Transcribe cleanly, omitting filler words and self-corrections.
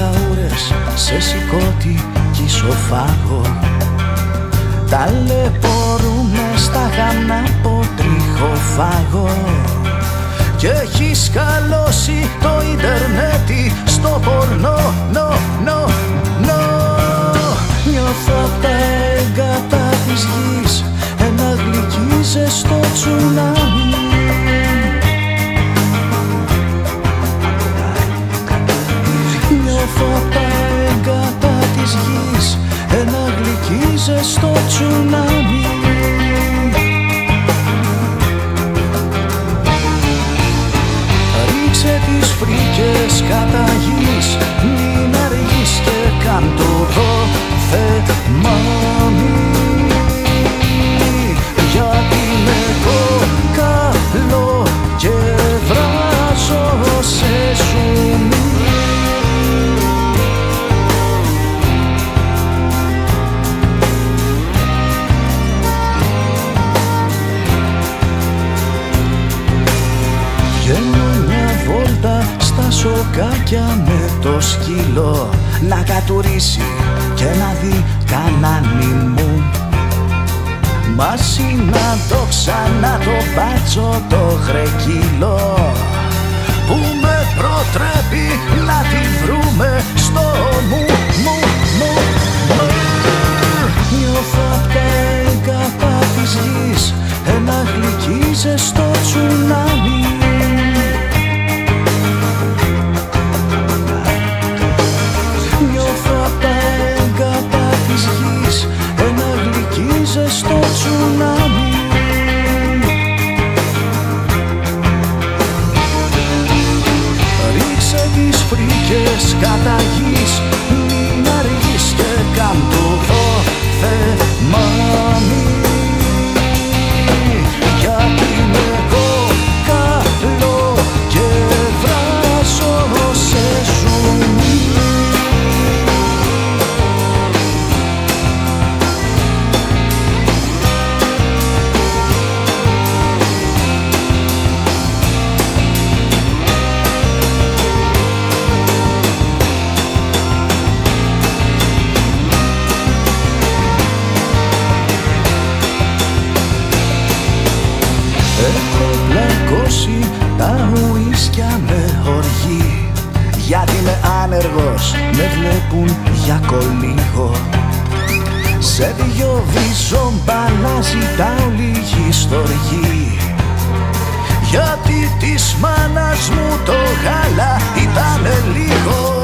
χαούρες σε σηκώτη κι ισοφάγο. Ταλαιπωρούμε στα γαμνά από τριχοφάγο. Κι έχει σκαλώσει το ίντερνετ στο πορνό, Νιώθω απ' τα έγκατα της γης ένα γλυκίζεστο τσουνάμι. Νιώθω απ' τα έγκατα της γης ένα γλυκίζεστο τσουνάμι. Ρίξε τις φρίκες κατά γης, μην αργείς και κάν το μάμι, γιατί με κόκαλο και βράζω σε ζουμί. Βγαίνω μια βόλτα στα σοκάκια με το σκύλο να κατουρίσει και να δει κανάνι μου. Μαζί να το ξανά το μπάτσο το χρεκύλο που με προτρέπει να τη βρούμε στο μου. Νιώθω απ' τα έγκατα της γης ένα γλυκίζεστο τσουνάμι. Νιώθω απ' τα έγκατα της γης ένα γλυκίζεστο τσουνάμι. Ρίξε τις φρίκες κατά γης, μην αργείς και κάν το μάμι, γιατί με κόκαλο και βράζω σε ζουμί. Έχω πλακώσει τα ουίσκια με οργή, γιατί είμαι άνεργος, με βλέπουν για κολύγο. Σε δυο βίζο μπαλά ζητάω λίγη στοργή, γιατί της μάνας μου το γάλα ήτανε λίγο.